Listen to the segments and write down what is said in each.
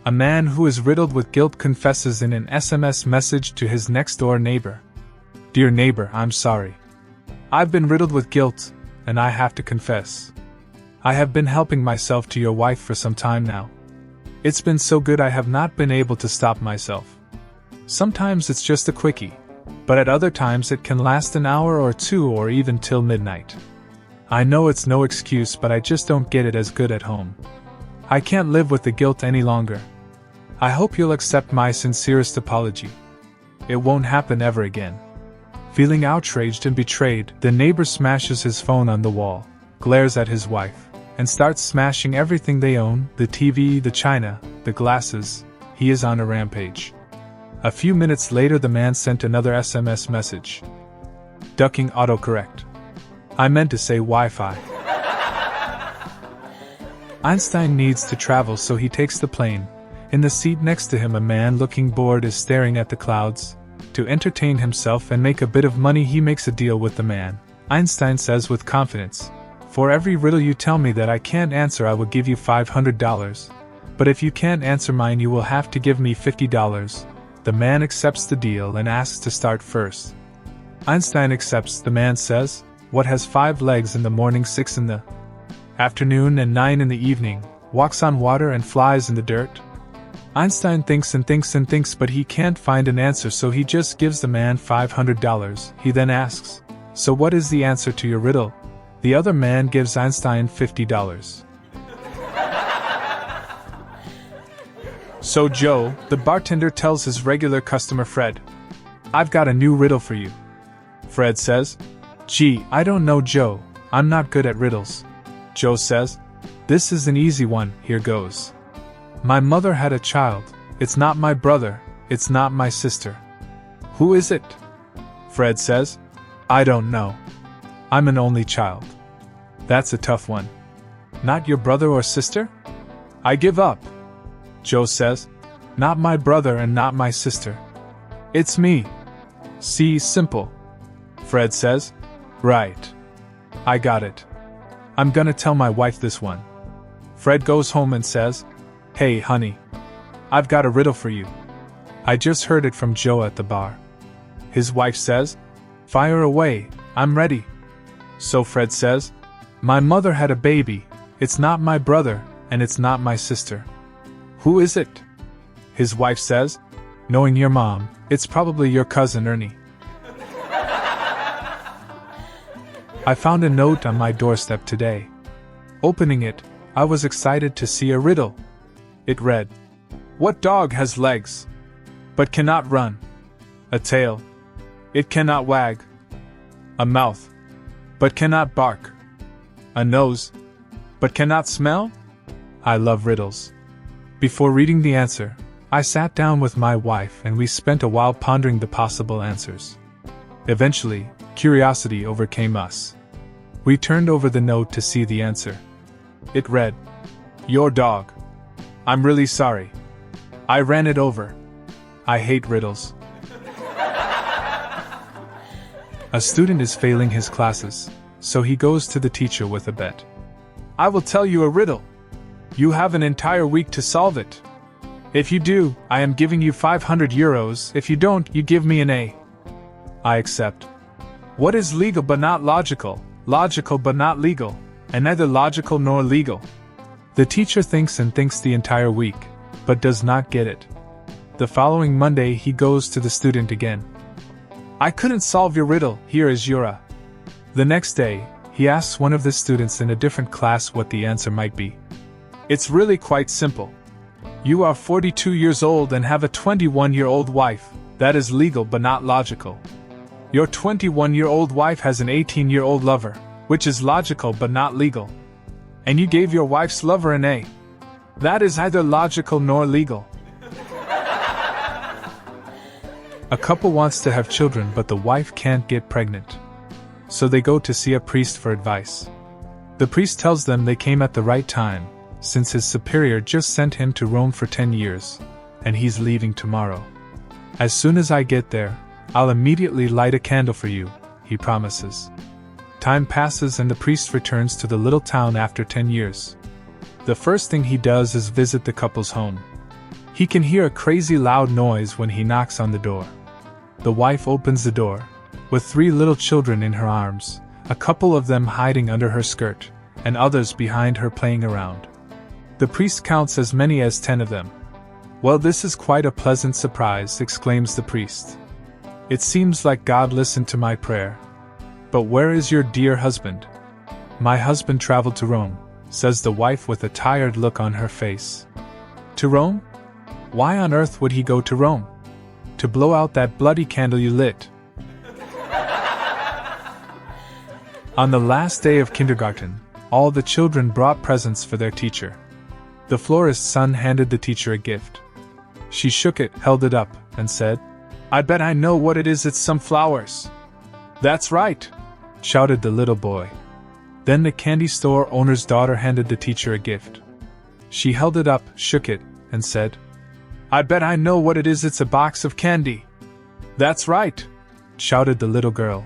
A man who is riddled with guilt confesses in an SMS message to his next-door neighbor. Dear neighbor, I'm sorry. I've been riddled with guilt, and I have to confess. I have been helping myself to your wife for some time now. It's been so good I have not been able to stop myself. Sometimes it's just a quickie, but at other times it can last an hour or two or even till midnight. I know it's no excuse, but I just don't get it as good at home. I can't live with the guilt any longer. I hope you'll accept my sincerest apology. It won't happen ever again. Feeling outraged and betrayed, the neighbor smashes his phone on the wall, glares at his wife, and starts smashing everything they own, the TV, the china, the glasses. He is on a rampage. A few minutes later the man sent another SMS message. Ducking autocorrect. I meant to say Wi-Fi. Einstein needs to travel, so he takes the plane. In the seat next to him a man looking bored is staring at the clouds. To entertain himself and make a bit of money he makes a deal with the man. Einstein says with confidence, for every riddle you tell me that I can't answer I will give you $500. But if you can't answer mine you will have to give me $50. The man accepts the deal and asks to start first. Einstein accepts. The man says, what has 5 legs in the morning, 6 in the afternoon and 9 in the evening, walks on water and flies in the dirt? Einstein thinks and thinks and thinks, but he can't find an answer, so he just gives the man $500. He then asks, so what is the answer to your riddle? The other man gives Einstein $50. So Joe, the bartender, tells his regular customer Fred, I've got a new riddle for you. Fred says, gee, I don't know, Joe, I'm not good at riddles. Joe says, this is an easy one, here goes. My mother had a child. It's not my brother, it's not my sister. Who is it? Fred says, I don't know. I'm an only child. That's a tough one. Not your brother or sister? I give up. Joe says, not my brother and not my sister. It's me. See, simple. Fred says, right. I got it. I'm gonna tell my wife this one. Fred goes home and says, hey, honey. I've got a riddle for you. I just heard it from Joe at the bar. His wife says, fire away, I'm ready. So Fred says, my mother had a baby. It's not my brother, and it's not my sister. Who is it? His wife says, knowing your mom, it's probably your cousin Ernie. I found a note on my doorstep today. Opening it, I was excited to see a riddle. It read, what dog has legs, but cannot run? A tail, it cannot wag. A mouth, but cannot bark. A nose, but cannot smell? I love riddles. Before reading the answer, I sat down with my wife and we spent a while pondering the possible answers. Eventually, curiosity overcame us. We turned over the note to see the answer. It read, your dog. I'm really sorry. I ran it over. I hate riddles. A student is failing his classes, so he goes to the teacher with a bet. I will tell you a riddle. You have an entire week to solve it. If you do, I am giving you €500. If you don't, you give me an A. I accept. What is legal but not logical, logical but not legal, and neither logical nor legal? The teacher thinks and thinks the entire week, but does not get it. The following Monday he goes to the student again. I couldn't solve your riddle, here is your A. The next day, he asks one of the students in a different class what the answer might be. It's really quite simple. You are 42 years old and have a 21-year-old wife. That is legal but not logical. Your 21-year-old wife has an 18-year-old lover, which is logical but not legal. And you gave your wife's lover an A. That is neither logical nor legal. A couple wants to have children but the wife can't get pregnant. So they go to see a priest for advice. The priest tells them they came at the right time, since his superior just sent him to Rome for 10 years, and he's leaving tomorrow. As soon as I get there, I'll immediately light a candle for you, he promises. Time passes and the priest returns to the little town after 10 years. The first thing he does is visit the couple's home. He can hear a crazy loud noise when he knocks on the door. The wife opens the door, with 3 little children in her arms, a couple of them hiding under her skirt, and others behind her playing around. The priest counts as many as 10 of them. "Well, this is quite a pleasant surprise," exclaims the priest. "It seems like God listened to my prayer. But where is your dear husband?" "My husband traveled to Rome," says the wife with a tired look on her face. "To Rome? Why on earth would he go to Rome?" "To blow out that bloody candle you lit." On the last day of kindergarten, all the children brought presents for their teacher. The florist's son handed the teacher a gift. She shook it, held it up, and said, "I bet I know what it is, it's some flowers." "That's right!" shouted the little boy. Then the candy store owner's daughter handed the teacher a gift. She held it up, shook it, and said, "I bet I know what it is, it's a box of candy." "That's right!" shouted the little girl.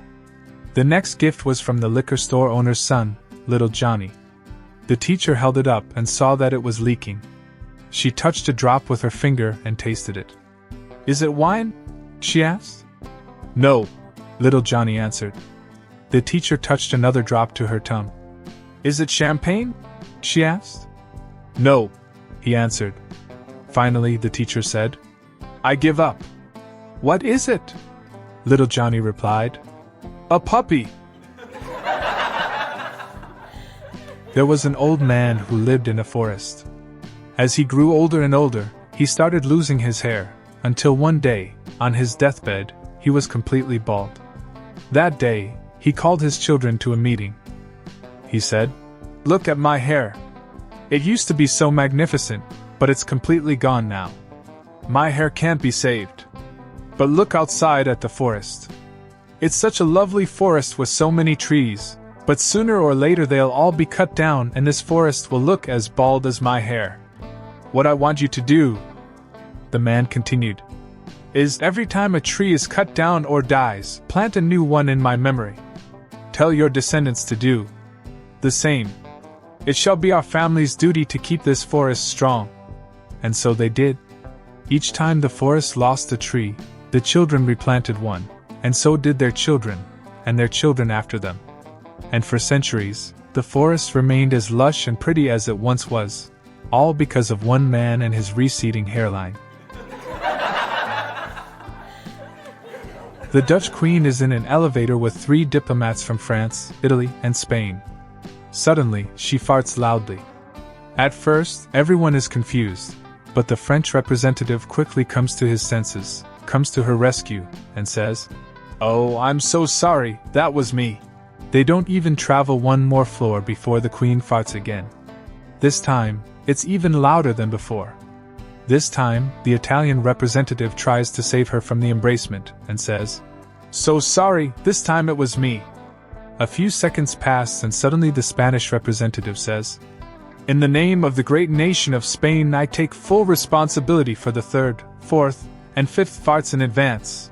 The next gift was from the liquor store owner's son, little Johnny. The teacher held it up and saw that it was leaking. She touched a drop with her finger and tasted it. "Is it wine?" she asked. "No," little Johnny answered. The teacher touched another drop to her tongue. "Is it champagne?" she asked. "No," he answered. Finally, the teacher said, "I give up." "What is it?" little Johnny replied. "A puppy." There was an old man who lived in a forest. As he grew older and older, he started losing his hair, until one day, on his deathbed, he was completely bald. That day, he called his children to a meeting. He said, "Look at my hair. It used to be so magnificent, but it's completely gone now. My hair can't be saved. But look outside at the forest. It's such a lovely forest with so many trees, but sooner or later they'll all be cut down and this forest will look as bald as my hair. What I want you to do," the man continued, "is every time a tree is cut down or dies, plant a new one in my memory. Tell your descendants to do the same. It shall be our family's duty to keep this forest strong." And so they did. Each time the forest lost a tree, the children replanted one, and so did their children, and their children after them. And for centuries, the forest remained as lush and pretty as it once was, all because of one man and his receding hairline. The Dutch Queen is in an elevator with 3 diplomats from France, Italy, and Spain. Suddenly, she farts loudly. At first, everyone is confused, but the French representative quickly comes to his senses, comes to her rescue, and says, "Oh, I'm so sorry, that was me." They don't even travel one more floor before the Queen farts again. This time, it's even louder than before. This time, the Italian representative tries to save her from the embracement, and says, "So sorry, this time it was me." A few seconds pass and suddenly the Spanish representative says, "In the name of the great nation of Spain, I take full responsibility for the 3rd, 4th, and 5th farts in advance."